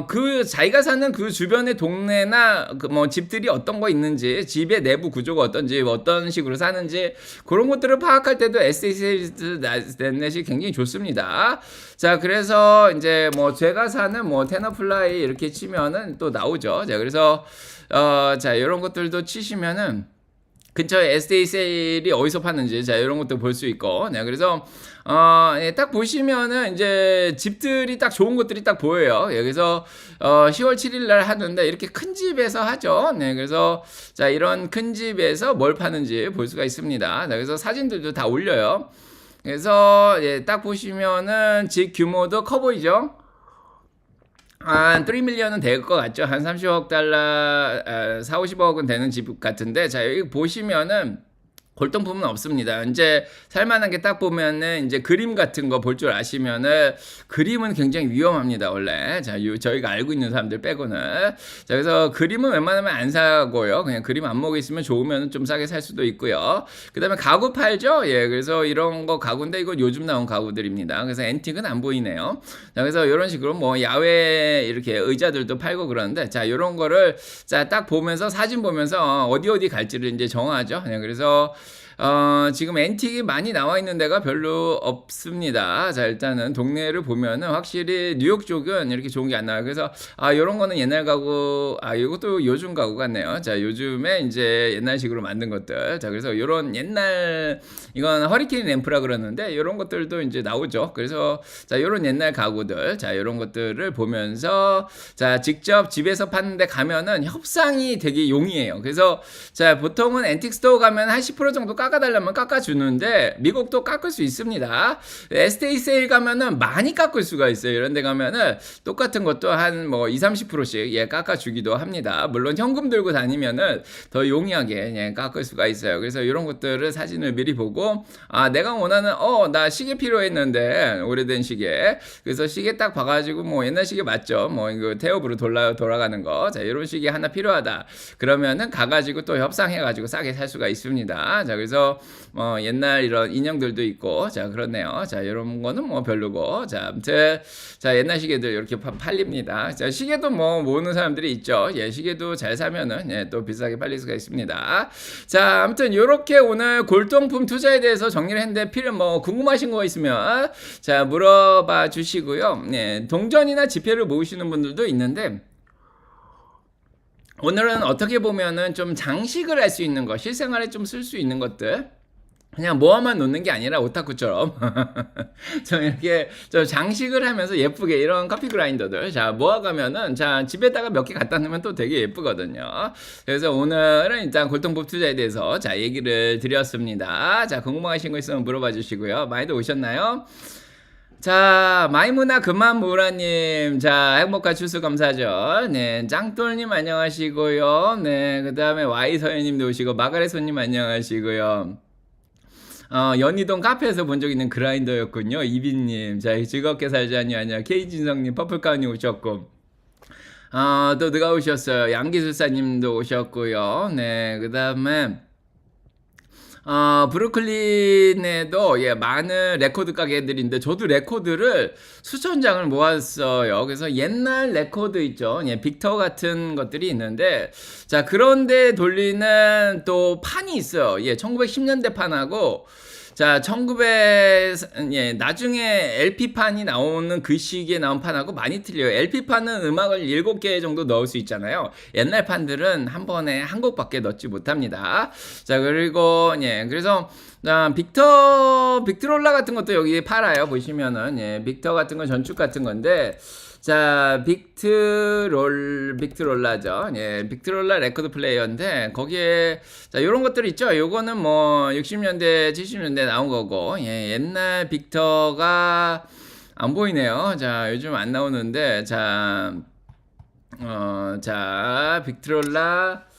그 자기가 사는 그 주변의 동네나 그 뭐 집들이 어떤 거 있는지 집의 내부 구조가 어떤지 어떤 식으로 사는지 그런 것들을 파악할 때도 에스테이 세일즈.net이 굉장히 좋습니다. 자 그래서 이제 뭐 제가 사는 뭐 테너플라이 이렇게 치면은 또 나오죠. 자 그래서 자 이런 것들도 치시면은 근처에 에스테이 세일이 어디서 파는지 자 이런 것도 볼 수 있고 네 그래서 예, 딱 보시면은 이제 집들이 딱 좋은 것들이 딱 보여요. 예, 그래서 10월 7일 날 하는데 이렇게 큰 집에서 하죠. 네, 그래서 자 이런 큰 집에서 뭘 파는지 볼 수가 있습니다. 네, 그래서 사진들도 다 올려요. 그래서 예, 딱 보시면은 집 규모도 커 보이죠. 한 3밀리언은 될 것 같죠. 한 30억 달러, 4, 50억은 되는 집 같은데, 자, 여기 보시면은, 골동품은 없습니다. 이제 살만한 게 딱 보면은 이제 그림 같은 거 볼 줄 아시면은 그림은 굉장히 위험합니다 원래. 자, 저희가 알고 있는 사람들 빼고는. 자, 그래서 그림은 웬만하면 안 사고요. 그냥 그림 안목이 있으면 좋으면 좀 싸게 살 수도 있고요. 그다음에 가구 팔죠. 예, 그래서 이런 거 가구인데 이거 요즘 나온 가구들입니다. 그래서 앤틱은 안 보이네요. 자, 그래서 이런 식으로 뭐 야외 이렇게 의자들도 팔고 그러는데 자, 이런 거를 자 딱 보면서 사진 보면서 어디 갈지를 이제 정하죠. 네, 그래서 지금 앤틱이 많이 나와 있는 데가 별로 없습니다. 자, 일단은 동네를 보면은 확실히 뉴욕 쪽은 이렇게 좋은 게 안 나와요. 그래서, 요런 거는 옛날 가구, 이것도 요즘 가구 같네요. 자, 요즘에 이제 옛날식으로 만든 것들. 자, 그래서 요런 옛날, 이건 허리케인 램프라 그러는데, 요런 것들도 이제 나오죠. 그래서, 자, 요런 옛날 가구들. 자, 요런 것들을 보면서, 자, 직접 집에서 파는데 가면은 협상이 되게 용이해요. 그래서, 자, 보통은 앤틱 스토어 가면 한 10% 정도 깎아달라면 깎아주는데 미국도 깎을 수 있습니다. 에스테이 세일 가면은 많이 깎을 수가 있어요. 이런 데 가면은 똑같은 것도 한 뭐 20-30%씩 예, 깎아주기도 합니다. 물론 현금 들고 다니면은 더 용이하게 예, 깎을 수가 있어요. 그래서 이런 것들을 사진을 미리 보고 내가 원하는 나 시계 필요했는데 오래된 시계 그래서 시계 딱 봐가지고 뭐 옛날 시계 맞죠? 뭐 이거 태엽으로 돌아가는 거 자 이런 시계 하나 필요하다. 그러면은 가가지고 또 협상해가지고 싸게 살 수가 있습니다. 자 그래서 옛날 이런 인형들도 있고 자 그렇네요. 자 이런 거는 뭐 별로고 자 아무튼 자 옛날 시계들 이렇게 팔립니다. 자 시계도 뭐 모으는 사람들이 있죠. 예 시계도 잘 사면은 예, 또 비싸게 팔릴 수가 있습니다. 자 아무튼 요렇게 오늘 골동품 투자에 대해서 정리를 했는데 뭐 궁금하신 거 있으면 자 물어봐 주시고요. 예 동전이나 지폐를 모으시는 분들도 있는데 오늘은 어떻게 보면은 좀 장식을 할 수 있는 것, 실생활에 좀 쓸 수 있는 것들. 그냥 모아만 놓는 게 아니라 오타쿠처럼 좀 이렇게 좀 장식을 하면서 예쁘게 이런 커피 그라인더들 자 모아가면은 자 집에다가 몇 개 갖다 놓으면 또 되게 예쁘거든요. 그래서 오늘은 일단 골동품 투자에 대해서 자 얘기를 드렸습니다. 자 궁금하신 거 있으면 물어봐 주시고요. 많이들 오셨나요? 자, 마이무나 그만무라님, 자, 행복한 추수 감사죠. 네, 짱돌님 안녕하시고요. 네, 그 다음에 Y서연님도 오시고, 마가렛손님 안녕하시고요. 연희동 카페에서 본 적 있는 그라인더였군요. 이빈님, 자, 즐겁게 살자니 안녕. K진성님, 퍼플가운님 오셨고. 또 누가 오셨어요? 양기술사님도 오셨고요. 네, 그 다음에, 브루클린에도 예, 많은 레코드 가게들인데 저도 레코드를 수천 장을 모았어요. 그래서 옛날 레코드 있죠. 예, 빅터 같은 것들이 있는데 자, 그런데 돌리는 또 판이 있어요. 예, 1910년대 판하고 자, 나중에 LP판이 나오는 그 시기에 나온 판하고 많이 틀려요. LP판은 음악을 7개 정도 넣을 수 있잖아요. 옛날 판들은 한 번에 한 곡밖에 넣지 못합니다. 자, 그리고, 예, 그래서, 빅트롤라 같은 것도 여기 팔아요. 보시면은, 예, 빅터 같은 건 전축 같은 건데, 자, 빅트롤라죠. 예, 빅트롤라 레코드 플레이어인데, 거기에, 자, 요런 것들 있죠? 요거는 뭐, 60년대, 70년대 나온 거고, 예, 옛날 빅터가 안 보이네요. 자, 요즘 안 나오는데, 자, 빅트롤라,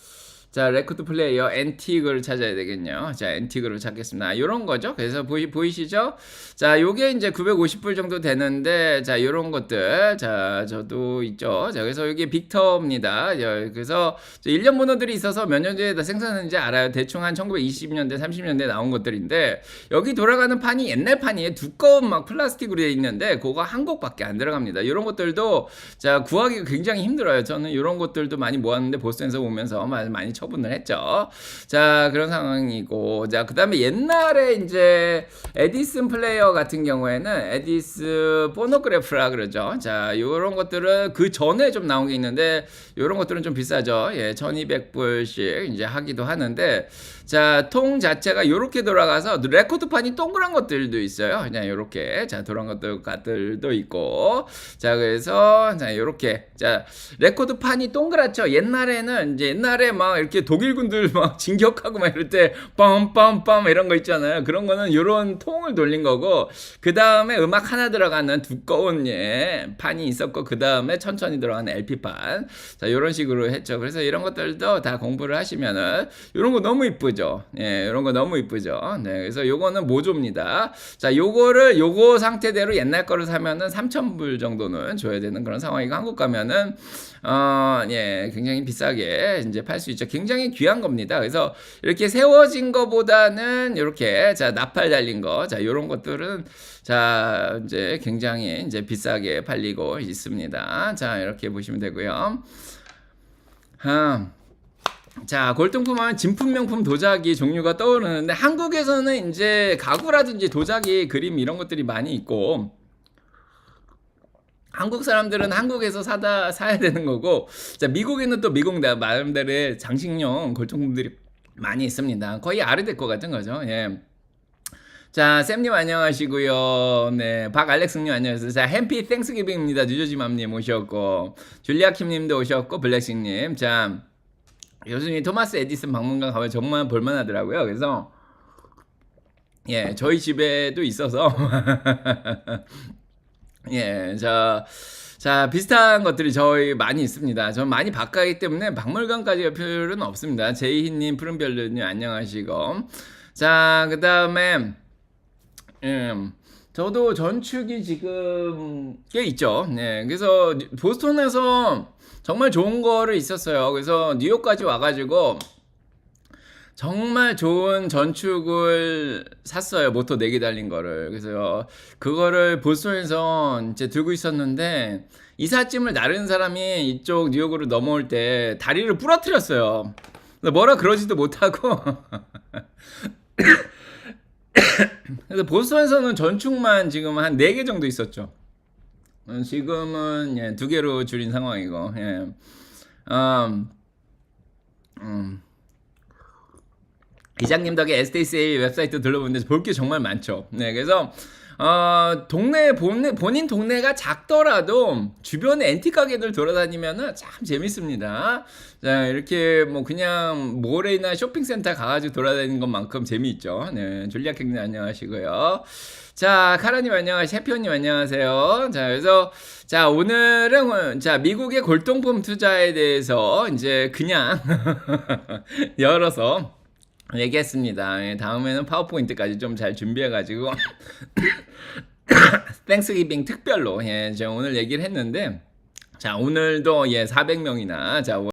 자, 레코드 플레이어 앤티그를 찾아야 되겠네요. 자, 앤티그를 찾겠습니다. 요런 거죠. 그래서 보이시죠? 자, 요게 이제 950불 정도 되는데, 자, 요런 것들. 자, 저도 있죠. 자, 그래서 여기 빅터입니다. 그래서 1년 번호들이 있어서 몇 년 전에 다 생산했는지 알아요. 대충 한 1920년대, 30년대 나온 것들인데, 여기 돌아가는 판이 옛날 판이에요. 두꺼운 막 플라스틱으로 되어 있는데, 그거 한 곡밖에 안 들어갑니다. 요런 것들도, 자, 구하기가 굉장히 힘들어요. 저는 요런 것들도 많이 모았는데, 보스턴에서 오면서 많이 처분을 했죠. 자, 그런 상황이고. 자, 그다음에 옛날에 이제 에디슨 플레이어 같은 경우에는 에디스 포노그래프라 그러죠. 자, 요런 것들은 그 전에 좀 나온 게 있는데 요런 것들은 좀 비싸죠. 예, 1200불씩 이제 하기도 하는데, 자, 통 자체가 요렇게 돌아가서 레코드판이 동그란 것들도 있어요. 그냥 요렇게. 자, 돌아간 것들도 있고. 자, 그래서 자, 요렇게. 자, 레코드판이 동그랗죠. 옛날에 막 이렇게 독일군들 막 진격하고 막 이럴 때 빰빰빰 이런 거 있잖아요. 그런 거는 요런 통을 돌린 거고, 그다음에 음악 하나 들어가는 두꺼운 판이 있었고, 그다음에 천천히 들어가는 LP판. 자, 요런 식으로 했죠. 그래서 이런 것들도 다 공부를 하시면은 요런 거 너무 이쁘죠. 예, 이런 거 너무 이쁘죠. 네, 그래서 요거는 모조입니다. 자, 요거 상태대로 옛날 거를 사면은 3,000불 정도는 줘야 되는 그런 상황이고, 한국 가면은 예, 굉장히 비싸게 이제 팔 수 있죠. 굉장히 귀한 겁니다. 그래서 이렇게 세워진 거보다는 이렇게 자, 나팔 달린 거, 자, 요런 것들은 자, 이제 굉장히 이제 비싸게 팔리고 있습니다. 자, 이렇게 보시면 되고요. 자, 골동품 하면 진품 명품 도자기 종류가 떠오르는데, 한국에서는 이제 가구라든지 도자기 그림 이런 것들이 많이 있고, 한국 사람들은 한국에서 사야 되는 거고, 자, 미국에는 또 미국 나름대로의 장식용 골동품들이 많이 있습니다. 거의 아르데코 같은 거죠. 예. 자, 쌤님 안녕하시고요. 네, 박알렉스님 안녕하세요. 자, 해피 땡스기빙입니다. 뉴저지맘님 오셨고, 줄리아킴님도 오셨고, 블랙싱님. 자, 요즘에 토마스 에디슨 박물관 가면 정말 볼만하더라고요. 그래서 예, 저희 집에도 있어서 예, 자, 비슷한 것들이 저희 많이 있습니다. 전 많이 바꿔기 때문에 박물관까지 갈 필요는 없습니다. 제이희님, 푸른별님 안녕하시고. 자, 그 다음에 저도 전축이 지금 꽤 있죠. 네, 그래서 보스턴에서 정말 좋은 거를 있었어요. 그래서 뉴욕까지 와가지고 정말 좋은 전축을 샀어요. 모터 4개 달린 거를. 그래서 그거를 보스턴에서 이제 들고 있었는데, 이삿짐을 나르는 사람이 이쪽 뉴욕으로 넘어올 때 다리를 부러뜨렸어요. 뭐라 그러지도 못하고 그래서 보스턴에서는 전축만 지금 한 4개 정도 있었죠. 지금은 예, 2개로 줄인 상황이고, 예. 이장님 덕에 SDCA 웹사이트 둘러보는데 볼 게 정말 많죠. 네, 그래서 본인 동네가 작더라도 주변에 앤틱 가게들 돌아다니면은 참 재밌습니다. 자, 이렇게 뭐 그냥 몰이나 쇼핑센터 가가지고 돌아다니는 것만큼 재미있죠. 네, 줄리아 객님 안녕하시고요. 자, 카라님 안녕하세요. 해피언님 안녕하세요. 자, 그래서 자, 오늘은 자, 미국의 골동품 투자에 대해서 이제 그냥 열어서 얘기했습니다. 예, 다음에는 파워포인트까지 좀 잘 준비해가지고 땡스기빙 특별로 예, 제가 오늘 얘기를 했는데, 자, 오늘도 예, 400명이나 자